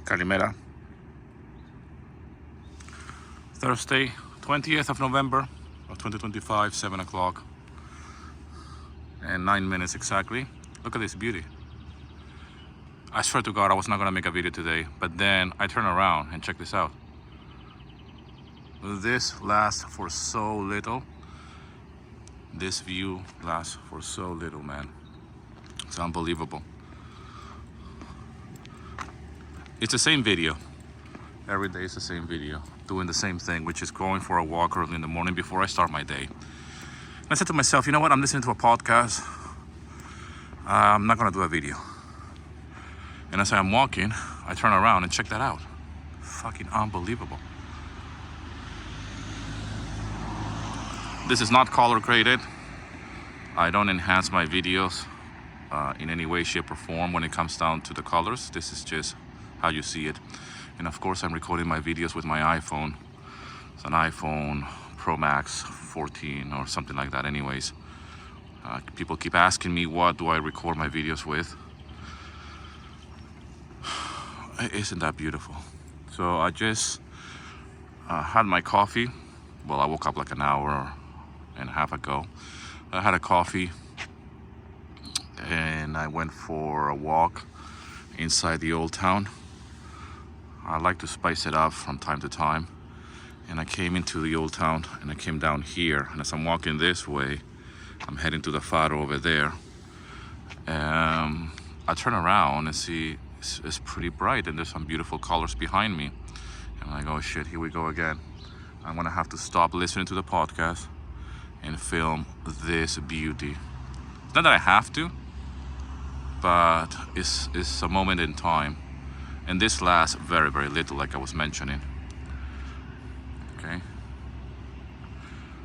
Calimera. Thursday, 20th of November of 2025, 7 o'clock and 9 minutes exactly. Look at this beauty. I swear to God, I was not gonna make a video today, but then I turn around and check this out. This lasts for so little. This view lasts for so little, man. It's unbelievable. It's the same video. Every day is the same video. Doing the same thing, which is going for a walk early in the morning before I start my day. And I said to myself, you know what? I'm listening to a podcast. I'm not gonna do a video. And as I'm walking, I turn around and check that out. Fucking unbelievable. This is not color graded. I don't enhance my videos in any way, shape, or form when it comes down to the colors. This is just how you see it. And of course, I'm recording my videos with my iPhone. It's an iPhone Pro Max 14 or something like that anyways. People keep asking me, what do I record my videos with? Isn't that beautiful? So I just had my coffee. Well, I woke up like an hour and a half ago. I had a coffee and I went for a walk inside the old town. I like to spice it up from time to time. And I came into the old town and I came down here. And as I'm walking this way, I'm heading to the Faro over there. I turn around and see it's pretty bright and there's some beautiful colors behind me. And I go, oh shit, here we go again. I'm gonna have to stop listening to the podcast and film this beauty. It's not that I have to, but it's a moment in time. And this lasts very, very little, like I was mentioning. Okay.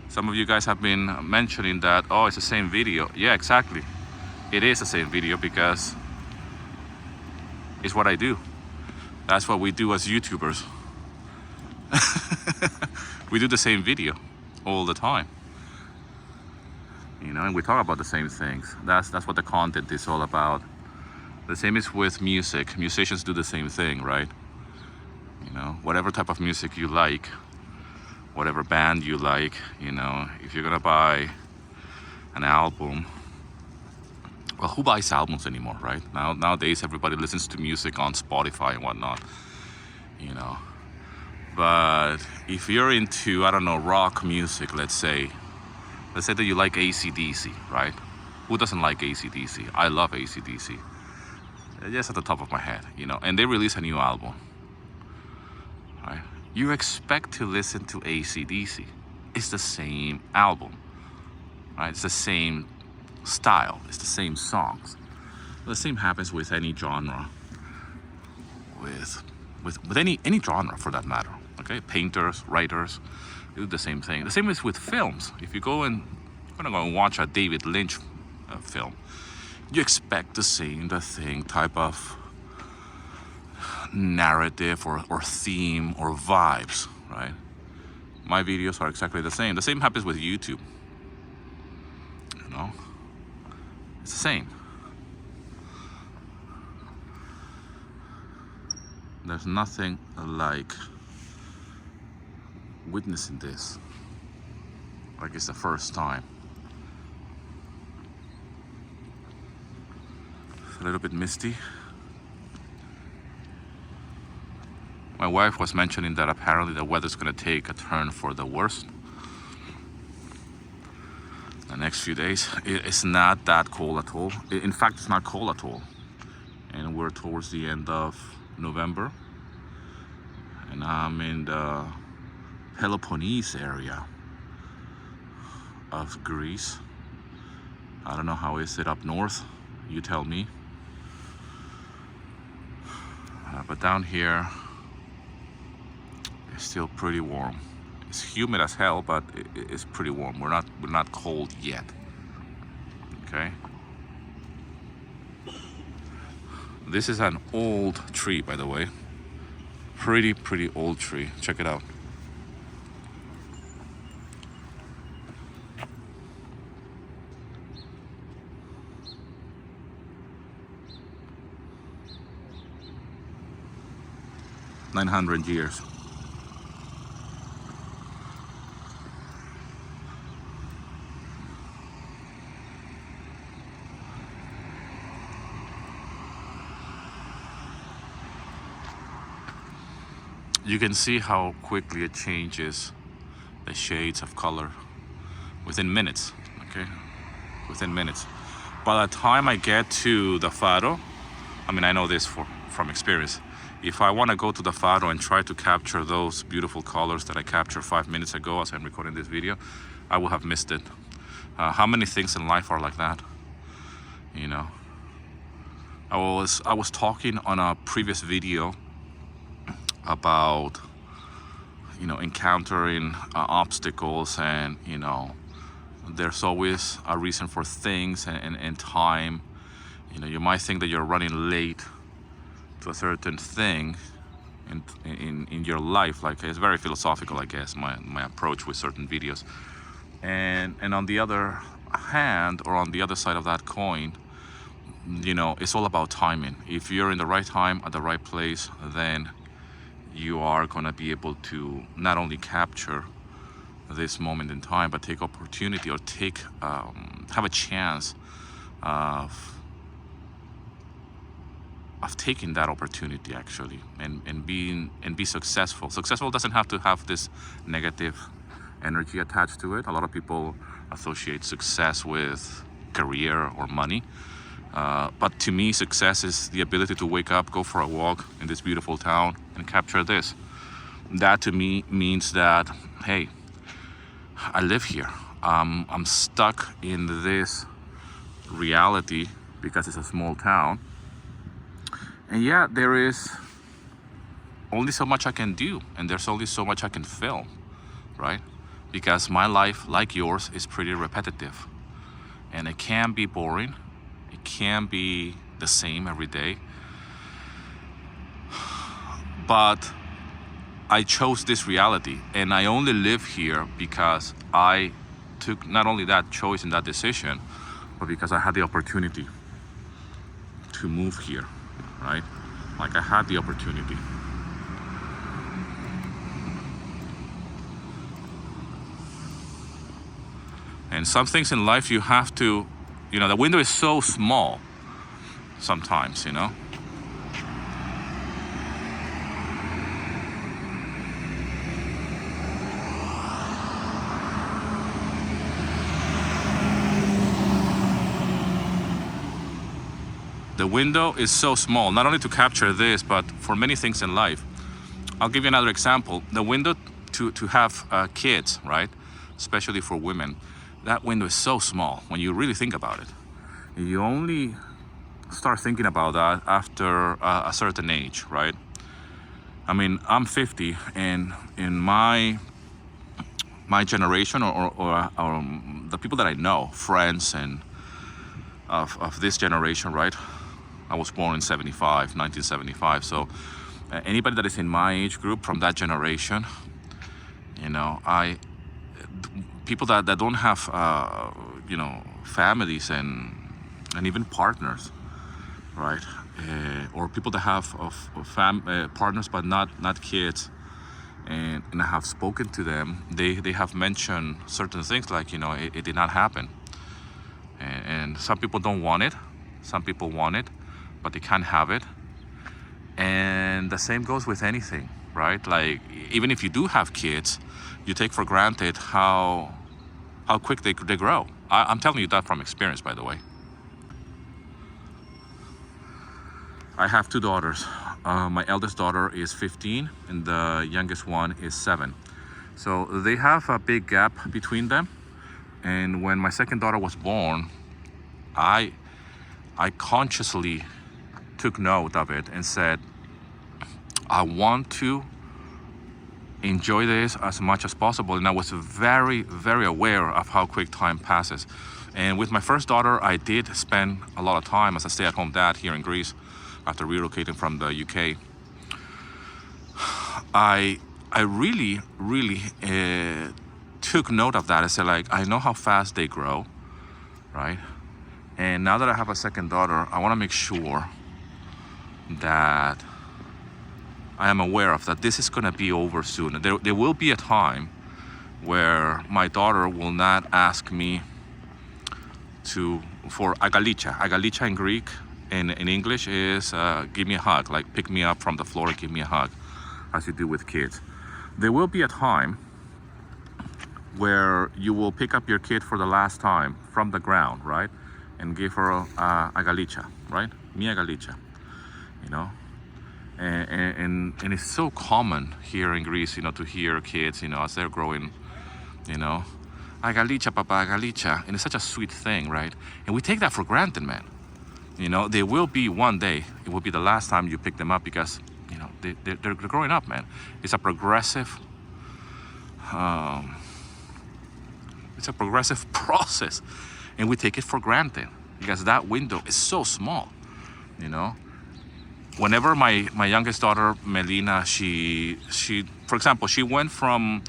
Some of you guys have been mentioning that, oh, it's the same video. Yeah, exactly. It is the same video because it's what I do. That's what we do as YouTubers. We do the same video all the time. You know, and we talk about the same things. That's what the content is all about. The same is with music. Musicians do the same thing, right? You know, whatever type of music you like, whatever band you like, you know, if you're gonna buy an album, well, who buys albums anymore, right? Nowadays, everybody listens to music on Spotify and whatnot, you know. But if you're into, I don't know, rock music, let's say that you like AC/DC, right? Who doesn't like AC/DC? I love AC/DC. Just at the top of my head, you know, and they release a new album, right? You expect to listen to AC/DC. It's the same album, right? It's the same style. It's the same songs. The same happens with any genre, with any genre for that matter. Okay, painters, writers, do the same thing. The same is with films. If you're gonna go and watch a David Lynch film, you expect the same type of narrative or theme or vibes, right? My videos are exactly the same. The same happens with YouTube. You know, it's the same. There's nothing like witnessing this like it's the first time. A little bit misty. My wife was mentioning that apparently the weather's gonna take a turn for the worse the next few days. It's not that cold at all. In fact, it's not cold at all. And we're towards the end of November. And I'm in the Peloponnese area of Greece. I don't know how is it up north. You tell me. But down here, it's still pretty warm. It's humid as hell, but it's pretty warm. We're not cold yet. Okay. This is an old tree, by the way. Pretty old tree. Check it out. 900 years. You can see how quickly it changes the shades of color within minutes, okay? Within minutes. By the time I get to the Faro, I mean, I know this from experience. If I want to go to the Faro and try to capture those beautiful colors that I captured 5 minutes ago as I'm recording this video, I will have missed it. How many things in life are like that? You know, I was talking on a previous video about, you know, encountering obstacles, and you know, there's always a reason for things and time. You know, you might think that you're running late to a certain thing in your life. Like, it's very philosophical, I guess, my approach with certain videos. And on the other hand, or on the other side of that coin, you know, it's all about timing. If you're in the right time at the right place, then you are going to be able to not only capture this moment in time, but take opportunity, or have a chance of taking that opportunity, actually, and be successful. Successful doesn't have to have this negative energy attached to it. A lot of people associate success with career or money. But to me, success is the ability to wake up, go for a walk in this beautiful town, and capture this. That to me means that, hey, I live here. I'm stuck in this reality because it's a small town. And yeah, there is only so much I can do, and there's only so much I can film, right? Because my life, like yours, is pretty repetitive. And it can be boring. It can be the same every day. But I chose this reality, and I only live here because I took not only that choice and that decision, but because I had the opportunity to move here, right? Like, I had the opportunity. And some things in life you have to, you know, the window is so small sometimes, you know. The window is so small, not only to capture this, but for many things in life. I'll give you another example. The window to have kids, right? Especially for women, that window is so small when you really think about it. You only start thinking about that after a certain age, right? I mean, I'm 50, and in my generation, or the people that I know, friends and of this generation, right? I was born in 1975. So anybody that is in my age group from that generation, you know, people that don't have, you know, families and even partners, right? Or people that have partners but not kids, and I have spoken to them. They have mentioned certain things like, you know, it did not happen, and some people don't want it, some people want it, but they can't have it. And the same goes with anything, right? Like, even if you do have kids, you take for granted how quick they grow. I'm telling you that from experience, by the way. I have two daughters. My eldest daughter is 15, and the youngest one is 7. So they have a big gap between them. And when my second daughter was born, I consciously took note of it and said, I want to enjoy this as much as possible. And I was very, very aware of how quick time passes. And with my first daughter, I did spend a lot of time as a stay-at-home dad here in Greece after relocating from the UK. I really, really took note of that. I said, like, I know how fast they grow, right? And now that I have a second daughter, I want to make sure that I am aware of that this is going to be over soon. There will be a time where my daughter will not ask me for agalicha. Agalicha in Greek, in English is give me a hug, like pick me up from the floor and give me a hug, as you do with kids. There will be a time where you will pick up your kid for the last time from the ground, right? And give her agalicha, right? Mi agalicha, you know? And it's so common here in Greece, you know, to hear kids, you know, as they're growing, you know, agalicha, papa, agalicha. And it's such a sweet thing, right? And we take that for granted, man. You know, there will be one day, it will be the last time you pick them up because, you know, they're growing up, man. It's a progressive, process. And we take it for granted because that window is so small, you know. Whenever my youngest daughter, Melina, she for example, she went from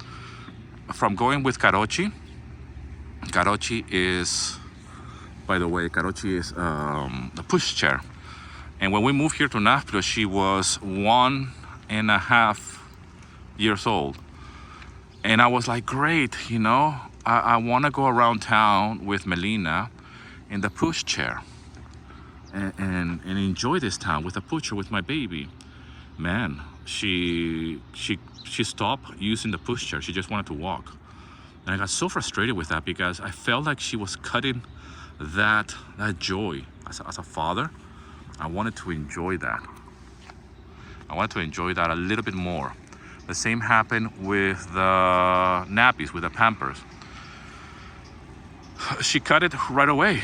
going with Karochi. Karochi is, by the way, the pushchair. And when we moved here to Nafplio, she was 1.5 years old. And I was like, great, you know, I want to go around town with Melina in the pushchair. And enjoy this town with a pusher with my baby. Man, she stopped using the pushchair. She just wanted to walk. And I got so frustrated with that because I felt like she was cutting that joy. As a father, I wanted to enjoy that. I wanted to enjoy that a little bit more. The same happened with the nappies, with the Pampers. She cut it right away,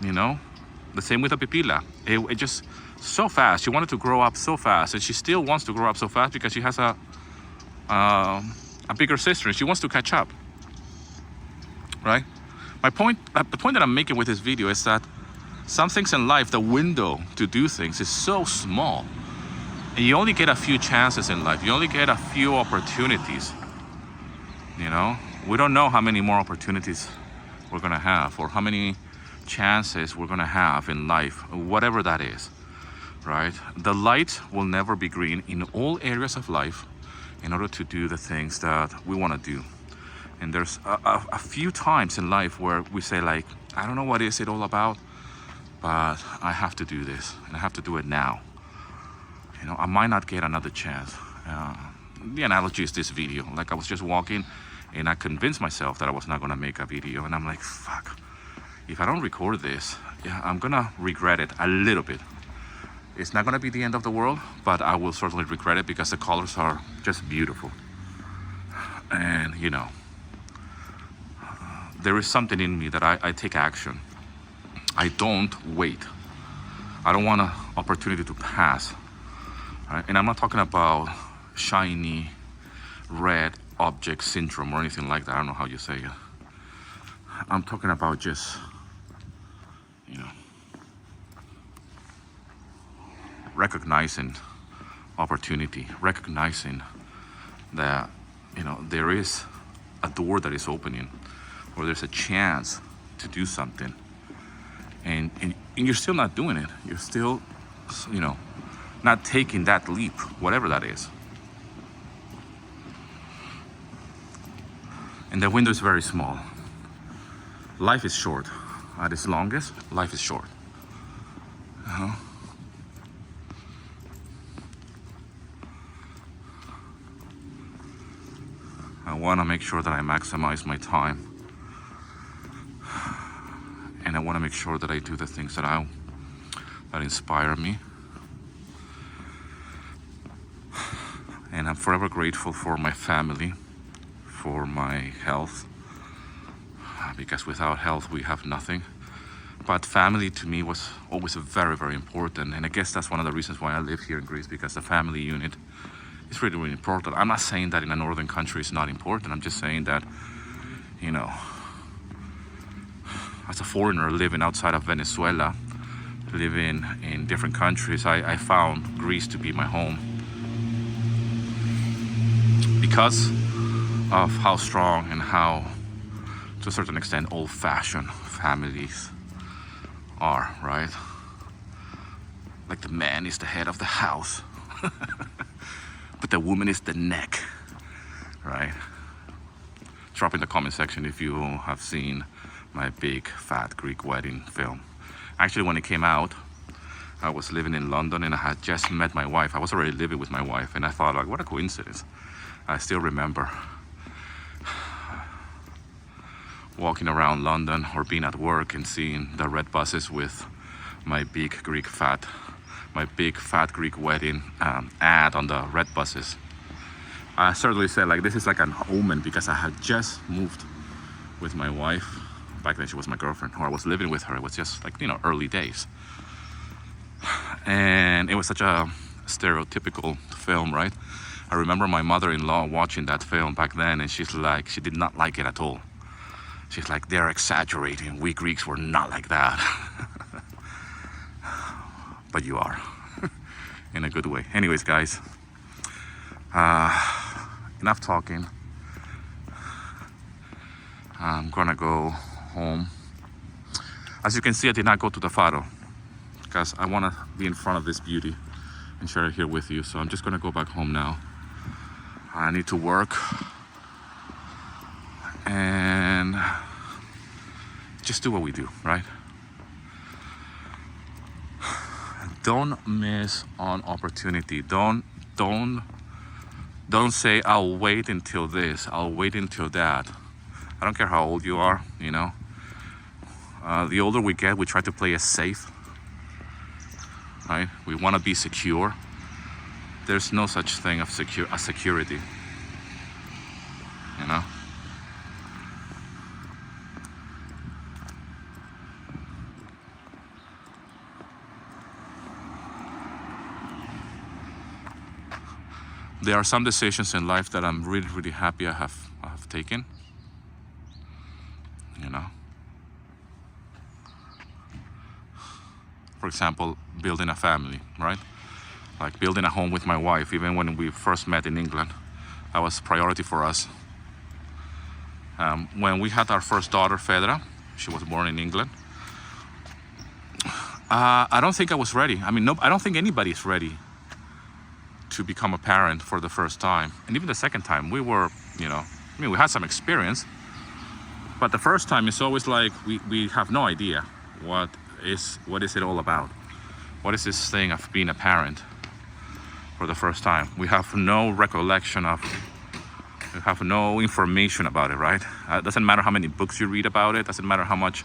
you know. The same with the pipila. It just so fast. She wanted to grow up so fast, and she still wants to grow up so fast because she has a bigger sister, and she wants to catch up. Right? The point that I'm making with this video is that some things in life, the window to do things is so small, and you only get a few chances in life. You only get a few opportunities. You know, we don't know how many more opportunities we're gonna have, or how many chances we're gonna have in life, whatever that is, right? The light will never be green in all areas of life in order to do the things that we want to do. And there's a few times in life where we say, like, I don't know what is it all about, but I have to do this, and I have to do it now. You know, I might not get another chance. The analogy is this video. Like, I was just walking and I convinced myself that I was not gonna make a video, and I'm like, fuck, if I don't record this, yeah, I'm gonna regret it a little bit. It's not gonna be the end of the world, but I will certainly regret it because the colors are just beautiful. And, you know, there is something in me that I take action. I don't wait. I don't want an opportunity to pass. Right? And I'm not talking about shiny red object syndrome or anything like that. I don't know how you say it. I'm talking about just, you know, recognizing opportunity, recognizing that, you know, there is a door that is opening, or there's a chance to do something, and you're still not doing it. You're still, you know, not taking that leap, whatever that is. And the window is very small. Life is short. At its longest, life is short. I want to make sure that I maximize my time, and I want to make sure that I do the things that inspire me. And I'm forever grateful for my family, for my health, because without health we have nothing. But family to me was always very, very important, and I guess that's one of the reasons why I live here in Greece, because the family unit is really, really important. I'm not saying that in a northern country it's not important. I'm just saying that, you know, as a foreigner living outside of Venezuela, living in different countries, I found Greece to be my home because of how strong and how, to a certain extent, old-fashioned families are, right? Like the man is the head of the house. but the woman is the neck, right? Drop in the comment section if you have seen my big fat Greek wedding film. Actually, when it came out, I was living in London and I had just met my wife. I was already living with my wife and I thought, like, what a coincidence. I still remember walking around London or being at work and seeing the red buses with my big fat Greek wedding ad on the red buses. I certainly said, like, this is like an omen, because I had just moved with my wife. Back then she was my girlfriend, or I was living with her. It was just like, you know, early days. And it was such a stereotypical film, right? I remember my mother-in-law watching that film back then, and she's like, she did not like it at all. She's like, they're exaggerating. We Greeks were not like that. But you are, in a good way. Anyways, guys, enough talking. I'm gonna go home. As you can see, I did not go to the Faro because I want to be in front of this beauty and share it here with you. So I'm just gonna go back home now. I need to work and just do what we do, right? Don't miss on opportunity. Don't say, I'll wait until this, I'll wait until that. I don't care how old you are, you know. The older we get, we try to play it safe, right? We want to be secure. There's no such thing as security, you know. There are some decisions in life that I'm really, really happy I have taken, you know. For example, building a family, right? Like building a home with my wife. Even when we first met in England, that was priority for us. When we had our first daughter, Fedra, she was born in England. I don't think I was ready. I mean, no, I don't think anybody's ready to become a parent for the first time. And even the second time, we were, you know, I mean, we had some experience, but the first time it's always like we have no idea what is it all about. What is this thing of being a parent for the first time? We have no recollection of, we have no information about it, right? It doesn't matter how many books you read about it. Doesn't matter how much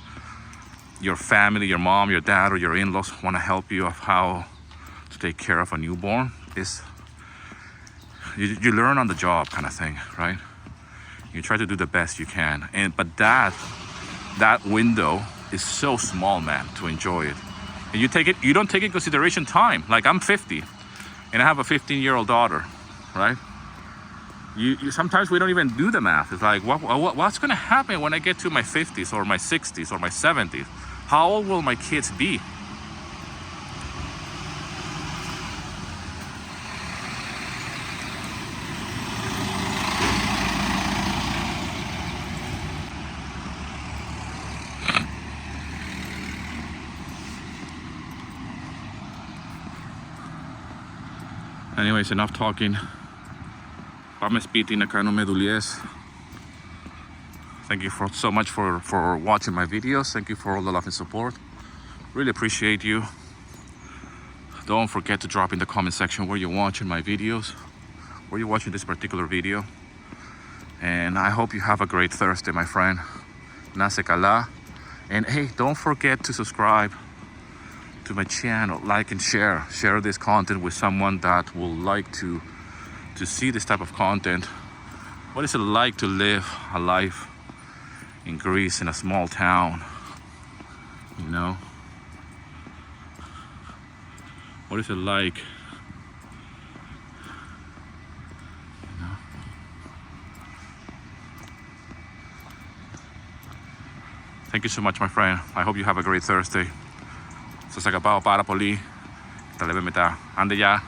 your family, your mom, your dad, or your in-laws want to help you of how to take care of a newborn. You learn on the job kind of thing, right? You try to do the best you can, but that window is so small, man, to enjoy it. And you don't take in consideration time. Like, I'm 50 and I have a 15-year-old daughter, right? You sometimes we don't even do the math. It's like, what's gonna happen when I get to my 50s or my 60s or my 70s? How old will my kids be? Anyways, enough talking. I'm speaking, no me dulies. Thank you so much for watching my videos. Thank you for all the love and support. Really appreciate you. Don't forget to drop in the comment section where you're watching my videos, where you're watching this particular video. And I hope you have a great Thursday, my friend. Nase kala. And hey, don't forget to subscribe to my channel, like and share this content with someone that will like to see this type of content. What is it like to live a life in Greece, in a small town, you know? What is it like, you know? Thank you so much, my friend. I hope you have a great Thursday. Sa sagapao para poli, talebe meta. Ande ya.